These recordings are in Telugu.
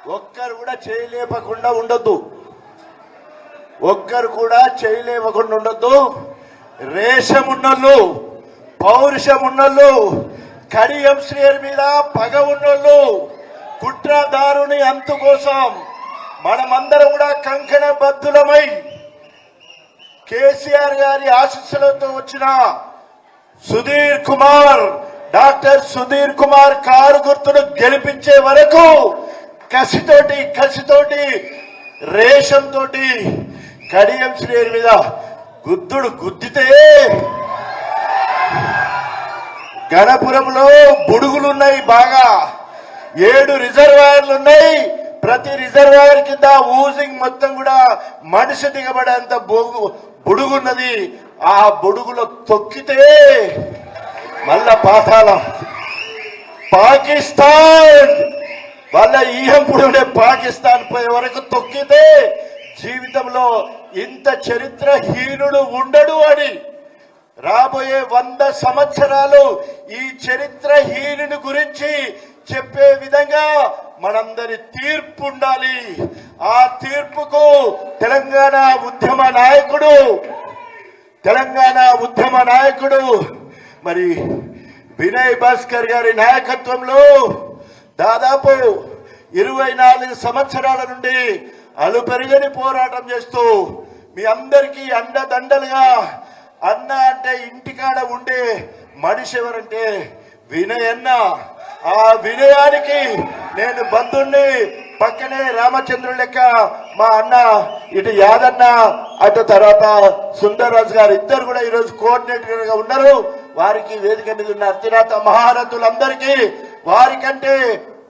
ఒక్కరు కూడా చేయలేపకుండా ఉండొద్దు, ఒక్కరు కూడా చేయలేపకుండా ఉండొద్దు. రేషం ఉన్నోళ్ళు, పౌరుషం ఉన్నోళ్ళు, కడియం శ్రేయర్ మీద పగ ఉన్నోళ్ళు, కుట్రదారుని అంతు కోసం మనమందరం కూడా కంకణ బద్దులమై కేసీఆర్ గారి ఆశీస్సులతో వచ్చిన సుధీర్ కుమార్, డాక్టర్ సుధీర్ కుమార్ కారు గుర్తును గెలిపించే వరకు కసితోటి రేషం తోటి కడియం శ్రేయర్ మీద గుద్దితే గణపురంలో బుడుగులున్నాయి, బాగా 7 రిజర్వాయర్లు ఉన్నాయి. ప్రతి రిజర్వాయర్ కింద ఊజింగ్ మొత్తం కూడా మనిషి దిగబడేంత బుడుగున్నది. ఆ బుడుగులో తొక్కితే మళ్ళా పాతాళం. పాకిస్తాన్ వాళ్ళ ఈహంపుడునే పాకిస్తాన్ పోయే వరకు తొక్కితే జీవితంలో ఇంత చరిత్రహీనుడు ఉండడు అని రాబోయే 100 సంవత్సరాలు ఈ చరిత్రహీనుని గురించి చెప్పే విధంగా మనందరి తీర్పు ఉండాలి. ఆ తీర్పుకు తెలంగాణ ఉద్యమ నాయకుడు మరి వినయ్ భాస్కర్ గారి నాయకత్వంలో దాదాపు 24 సంవత్సరాల నుండి అలుపెరగని పోరాటం చేస్తూ మీ అందరికీ అండదండలుగా, అన్న అంటే ఇంటికాడ ఉండే మనిషి ఎవరంటే వినయ్ అన్న. ఆ వినయానికి నేను బంధువుని, పక్కనే రామచంద్రుడు లెక్క మా అన్న, ఇటు యాదన్న, అటు తర్వాత సుందర్రాజు గారు ఇద్దరు కూడా ఈరోజు కోఆర్డినేటర్ గా ఉన్నారు. వారికి వేదిక మీద ఉన్న అతిరాత మహారథులందరికీ, వారికంటే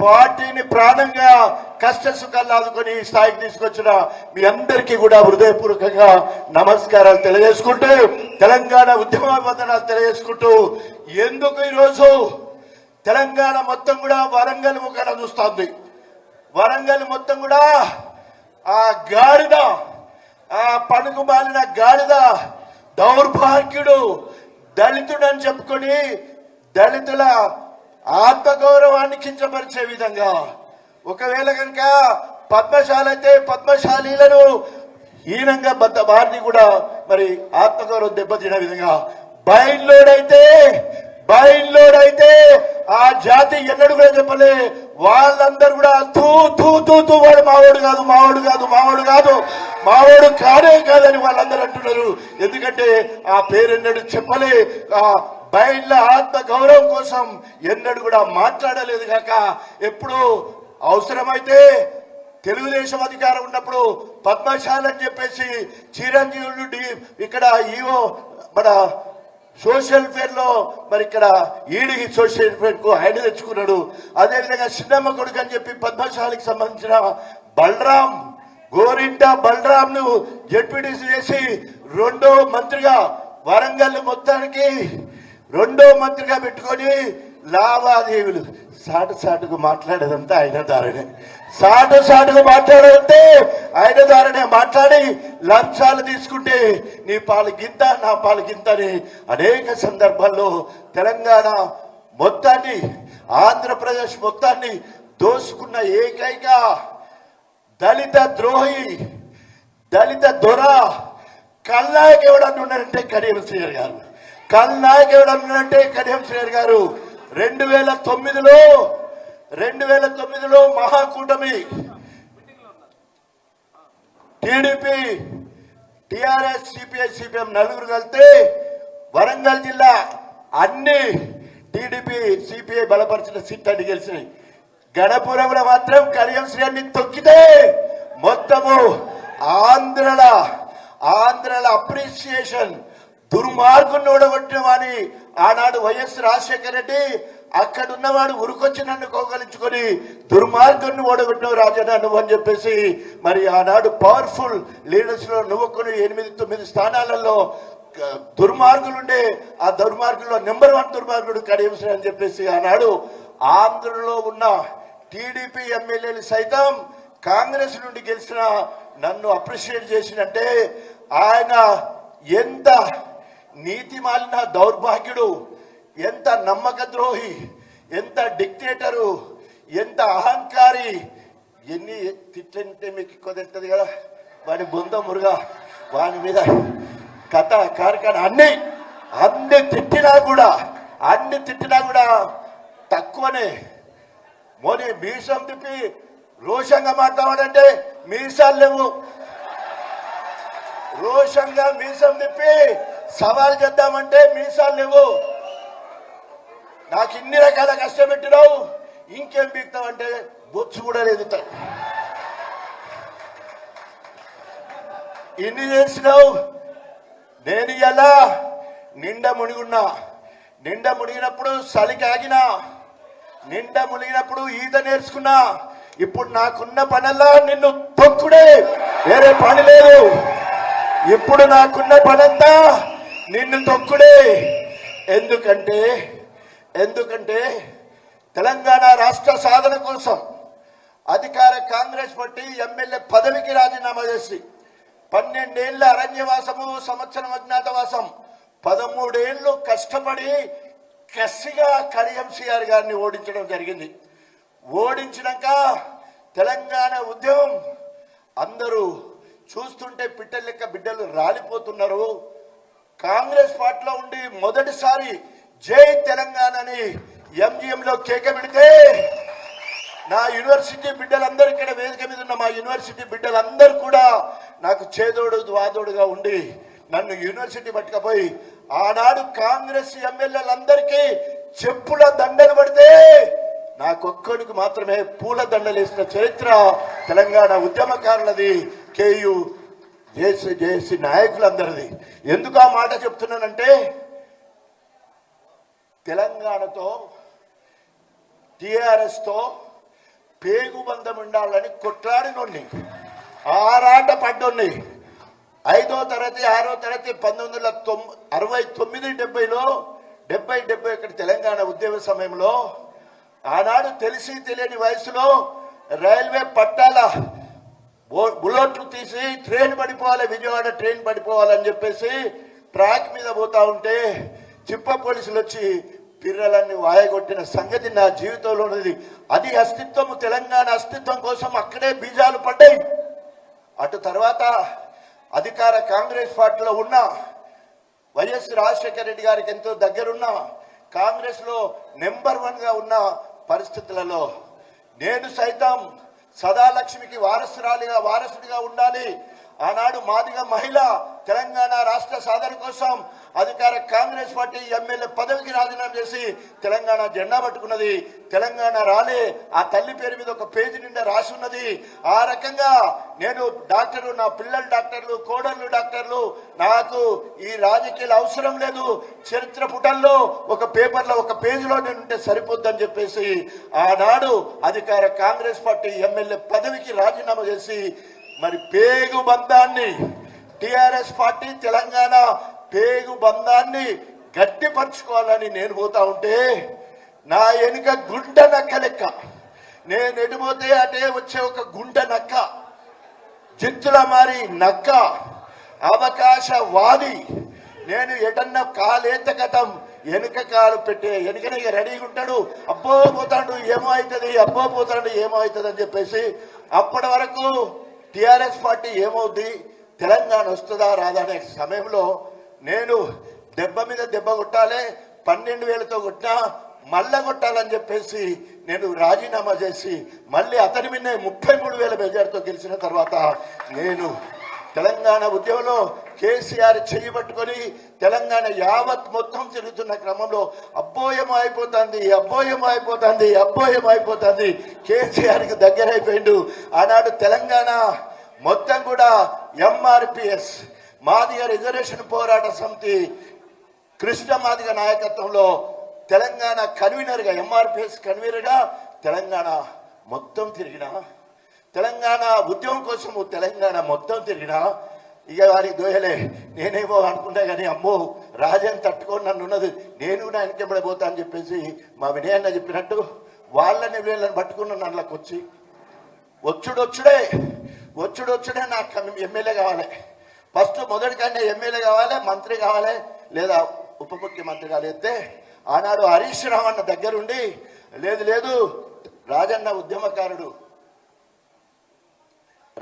పార్టీని ప్రాణంగా కష్ట సుఖాలు ఆదుకొని స్థాయికి తీసుకొచ్చిన మీ అందరికీ కూడా హృదయపూర్వకంగా నమస్కారాలు తెలియజేసుకుంటూ, తెలంగాణ ఉద్యమ వందనాలు తెలియజేసుకుంటూ, ఎందుకు ఈరోజు తెలంగాణ మొత్తం కూడా వరంగల్ ముఖాన చూస్తోంది. వరంగల్ మొత్తం కూడా ఆ గాడిద, ఆ పనుకు మాలిన గాడిద, దౌర్భాగ్యుడు, దళితుడని చెప్పుకొని దళితుల ఆత్మగౌరవాన్ని కించపరిచే విధంగా, ఒకవేళ కనుక పద్మశాల అయితే పద్మశాలీలను హీనంగా వారిని కూడా మరి ఆత్మగౌరవం దెబ్బతిన విధంగా, బయలులోడైతే ఆ జాతి ఎన్నడూ కూడా చెప్పలే. వాళ్ళందరూ కూడా తూ వాడు మావాడు కానే కాదని వాళ్ళందరూ అంటున్నారు. ఎందుకంటే ఆ పేరెన్నడూ చెప్పలే. ఆ బయళ్ళ ఆత్మ గౌరవం కోసం ఎన్నడూ కూడా మాట్లాడలేదు కాక, ఎప్పుడు అవసరమైతే తెలుగుదేశం అధికారం ఉన్నప్పుడు పద్మశాల అని చెప్పేసి చిరంజీవులు ఇక్కడ ఈవో మన సోషల్ ఫేర్ లో మరి ఇక్కడ ఈడికి సోషల్ ఫేర్ కు ఆయన తెచ్చుకున్నాడు. అదేవిధంగా చిన్నమ్మ కొడుకు అని చెప్పి పద్మశాలికి సంబంధించిన గోరింట బలరాం ను జడ్పీటీసీ చేసి రెండో మంత్రిగా వరంగల్ మొత్తానికి రెండో మంత్రిగా పెట్టుకొని లావాదేవీలు సాటుకు మాట్లాడేదంతా ఆయన ద్వారానే, ఆయన ద్వారానే మాట్లాడి లంచాలు తీసుకుంటే నీ పాలు గింత నా పాలు గింత అని అనేక సందర్భాల్లో తెలంగాణ మొత్తాన్ని, ఆంధ్రప్రదేశ్ మొత్తాన్ని దోసుకున్న ఏకైక దళిత ద్రోహి, దళిత దొర, కల్నాయక్ ఎవడన్నా ఉన్నారంటే కడియం శ్రీహరి గారు. కల్నాయక్ ఎవడన్నా ఉన్నారంటే కడియం శ్రీహరి గారు. 2009లో మహాకూటమి టీడీపీ, టిఆర్ఎస్, సిపిఐ, సిపిఎం నలుగురు కలిస్తే వరంగల్ జిల్లా అన్ని టీడీపీ, సిపిఐ బలపరిచిన సీట్లు అన్ని గెలిచినాయి. గణపురంలో మాత్రం కడియం శ్రీహరిని తొక్కితే మొత్తము ఆంధ్రల అప్రిసియేషన్, దుర్మార్గుని ఓడగొట్టిన వాని ఆనాడు వైఎస్ రాజశేఖర రెడ్డి అక్కడున్నవాడు ఉరుకొచ్చి నన్ను కోగలించుకొని దుర్మార్గుని ఓడగొట్టిన రాజన్న నువ్వు అని చెప్పేసి మరి ఆనాడు పవర్ఫుల్ లీడర్స్ లో నువ్వు 8-9 స్థానాలలో దుర్మార్గులుండే, ఆ దుర్మార్గుల్లో నెంబర్ 1 దుర్మార్గుడు కడియం శ్రీహరి అని చెప్పేసి ఆనాడు ఆంధ్రలో ఉన్న టీడీపీ ఎమ్మెల్యేలు సైతం కాంగ్రెస్ నుండి గెలిచిన నన్ను అప్రిషియేట్ చేసినంటే ఆయన ఎంత నీతి మాలిన దౌర్భాగ్యుడు, ఎంత నమ్మక ద్రోహి, ఎంత డిక్టేటరు, ఎంత అహంకారి, ఎన్ని తిట్లంటే మీకు ఎక్కువ తింటది కదా, వాడి బొంద మురుగా, వాని మీద కథ కార్ఖాన అన్ని తిట్టినా కూడా తక్కువనే. మోని మీసం తిప్పి రోషంగా మాట్లాడాలంటే మీసాలు లేవు. రోషంగా మీసం తిప్పి సవాల్ చేద్దామంటే మీసాలు లేవు. నాకు ఇన్ని రకాల కష్టపెట్టినావు, ఇంకేం బీక్తావంటే బొచ్చు కూడా లేదు. ఇన్ని చేసినావు. నేను ఎలా నిండా మునిగినప్పుడు చలికి ఆగినా, నిండా మునిగినప్పుడు ఈత నేర్చుకున్నా. ఇప్పుడు నాకున్న పనల్లా నిన్ను తొక్కుడే, వేరే పని లేదు. ఇప్పుడు నాకున్న పనంతా నిన్ను తొక్కుడే. ఎందుకంటే తెలంగాణ రాష్ట్ర సాధన కోసం అధికార కాంగ్రెస్ పార్టీ ఎమ్మెల్యే పదవికి రాజీనామా చేసి 12 ఏళ్ల అరణ్యవాసము, సంవత్సరం అజ్ఞాతవాసం, 13 ఏళ్లు కష్టపడి కసిగా కడియం సిఆర్ గారిని ఓడించడం జరిగింది. ఓడించినాక తెలంగాణ ఉద్యమం అందరూ చూస్తుంటే పిట్టల లెక్క బిడ్డలు రాలిపోతున్నారు. కాంగ్రెస్ పార్టీలో ఉండి మొదటిసారి జై తెలంగాణని ఎంజిఎంలో కేక పెడితే నా యూనివర్సిటీ బిడ్డలందరూ, ఇక్కడ వేదిక మీద ఉన్న మా యూనివర్సిటీ బిడ్డలందరూ కూడా నాకు చేదోడు వాదోడుగా ఉండి నన్ను యూనివర్సిటీ పట్టుకపోయి ఆనాడు కాంగ్రెస్ ఎమ్మెల్యేలందరికీ చెప్పుల దండలు పడితే నాకొక్కడికి మాత్రమే పూల దండలు వేసిన చరిత్ర తెలంగాణ ఉద్యమకారులది, కేయు జేసీ నాయకులందరిది. ఎందుకు ఆ మాట చెప్తున్నానంటే తెలంగాణతో టిఆర్ఎస్ తో పేగుబంధం ఉండాలని కొట్లాడినోడిని, ఆరాట పడ్డోడిని. 5వ తరగతి 6వ తరగతి 1969-70లో 70 ఇక్కడ తెలంగాణ ఉద్యమ సమయంలో ఆనాడు తెలిసి తెలియని వయసులో రైల్వే పట్టాల బుల్లెట్లు తీసి ట్రైన్ పడిపోవాలి, విజయవాడ ట్రైన్ పడిపోవాలని చెప్పేసి ట్రాక్ మీద పోతా ఉంటే చిప్ప పోలీసులు వచ్చి పిర్రలన్నీ వాయగొట్టిన సంగతి నా జీవితంలో ఉన్నది. అది అస్తిత్వం, తెలంగాణ అస్తిత్వం కోసం అక్కడే బీజాలు పడ్డాయి. అటు తర్వాత అధికార కాంగ్రెస్ పార్టీలో ఉన్న వైఎస్ రాజశేఖర రెడ్డి గారికి ఎంతో దగ్గరున్న, కాంగ్రెస్ లో నెంబర్ 1గా ఉన్న పరిస్థితులలో నేను సైతం సదాలక్ష్మికి వారసుడిగా ఉండాలి. ఆనాడు మాదిగ మహిళ తెలంగాణ రాష్ట్ర సాధన కోసం అధికార కాంగ్రెస్ పార్టీ ఎమ్మెల్యే పదవికి రాజీనామా చేసి తెలంగాణ జెండా పట్టుకున్నది. తెలంగాణ రాలే, ఆ తల్లి పేరు మీద ఒక పేజీ నిండా రాసి ఉన్నది. ఆ రకంగా నేను డాక్టరు, నా పిల్లలు డాక్టర్లు, కోడళ్ళు డాక్టర్లు, నాకు ఈ రాజకీయాలు అవసరం లేదు, చరిత్ర పుటల్లో ఒక పేపర్లో ఒక పేజీలో నేనుంటే సరిపోద్దని చెప్పేసి ఆనాడు అధికార కాంగ్రెస్ పార్టీ ఎమ్మెల్యే పదవికి రాజీనామా చేసి మరి పేగు బంధాన్ని టిఆర్ఎస్ పార్టీ తెలంగాణ పేగు బంధాన్ని గట్టిపరచుకోవాలని నేను పోతా ఉంటే నా వెనుక గుంట నక్క లెక్క, నేను ఎడిపోతే అటే వచ్చే ఒక గుంట నక్క, జిత్తుల మారి నక్క, అవకాశవాది. నేను ఎటన్నా కాలేత కటం వెనుక కాలు పెట్టే వెనుకనే రెడీగా ఉంటాడు. అబ్బో పోతాడు ఏమో అవుతుంది, అబ్బో పోతాడు ఏమో అవుతుంది అని చెప్పేసి అప్పటి వరకు టిఆర్ఎస్ పార్టీ ఏమవుద్ది, తెలంగాణ వస్తుందా రాదా అనే సమయంలో నేను దెబ్బ మీద దెబ్బ కొట్టాలి, 12,000తో కొట్టినా మళ్ళా కొట్టాలని చెప్పేసి నేను రాజీనామా చేసి మళ్ళీ అతని మీద 33,000 మెజార్టీతో గెలిచిన తర్వాత నేను తెలంగాణ ఉద్యమంలో కేసీఆర్ చెయ్యి పట్టుకొని తెలంగాణ యావత్ మొత్తం తిరుగుతున్న క్రమంలో అబ్బోయమో అయిపోతుంది కేసీఆర్కి దగ్గర అయిపోయిండు. ఆనాడు తెలంగాణ మొత్తం కూడా ఎంఆర్పిఎస్ మాదిగ రిజర్వేషన్ పోరాట సమితి కృష్ణ మాదిగ నాయకత్వంలో తెలంగాణ కన్వీనర్గా, ఎంఆర్పిఎస్ కన్వీనర్గా తెలంగాణ మొత్తం తిరిగిన, తెలంగాణ ఉద్యమం కోసము తెలంగాణ మొత్తం తిరిగినా ఇక వారికి దోయలే. నేనేమో అనుకుంటా కానీ అమ్మో రాజాని తట్టుకొని నన్ను ఉన్నది, నేను నా వెనకెంబడిపోతా అని చెప్పేసి మా వినయన్న చెప్పినట్టు వాళ్ళని వీళ్ళని పట్టుకున్న నన్నులకు వచ్చి వచ్చుడే నాకు ఎమ్మెల్యే కావాలి. ఫస్ట్ మొదటికన్నా ఎమ్మెల్యే కావాలి, మంత్రి కావాలి, లేదా ఉప ముఖ్యమంత్రి కాలేస్తే ఆనాడు హరీష్ రావు అన్న దగ్గరుండి లేదు రాజన్న ఉద్యమకారుడు,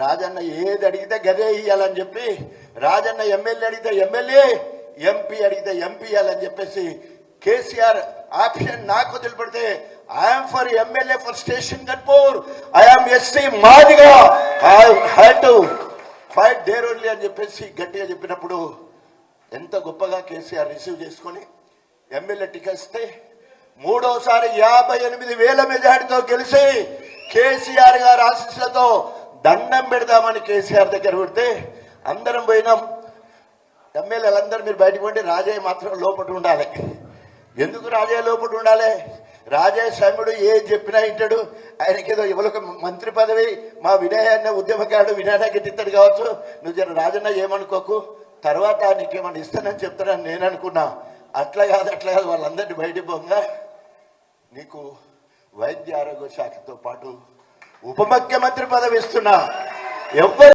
రాజన్న ఏది అడిగితే గదే ఇయ్యాలని చెప్పి, రాజన్న ఎమ్మెల్యే అడిగితే ఎమ్మెల్యే, ఎంపీ అడిగితే ఎంపీ ఇవ్వాలని చెప్పేసి కేసీఆర్ ఆప్షన్ నాకు వదిలిపెడితే I'm for MLA for Station Ghanpur, I'm SC Madiga, I had to fight there only అని చెప్పేసి గట్టిగా చెప్పినప్పుడు ఎంత గొప్పగా కేసీఆర్ రిసీవ్ చేసుకొని ఎమ్మెల్యే టికెట్ ఇస్తే మూడోసారి 58,000 మెజార్టీతో గెలిచి కేసీఆర్ గారి ఆశీస్సులతో దండం పెడదామని కేసీఆర్ దగ్గర పెడితే అందరం పోయినాం. ఎమ్మెల్యేలందరూ మీరు బయటకు పోండి, రాజయ్య మాత్రం లోపల ఉండాలి. ఎందుకు రాజయ్య లోపల ఉండాలి? రాజయ్య సమ్యుడు ఏం చెప్పినా వింటాడు. ఆయనకేదో ఇవ్వలొక మంత్రి పదవి, మా వినయ్ అన్న ఉద్యమకారుడు వినయన గిట్టిస్తాడు కావచ్చు, నువ్వు జర రాజన్న ఏమనుకోకు, తర్వాత నీకేమన్నా ఇస్తానని చెప్తానని నేను అనుకున్నా. అట్లా కాదు వాళ్ళందరినీ బయటికి పోగా నీకు వైద్య ఆరోగ్య శాఖతో పాటు ఉప ముఖ్యమంత్రి పదవి ఇస్తున్నా. ఎవరు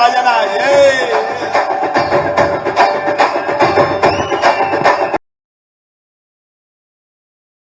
రాజన్న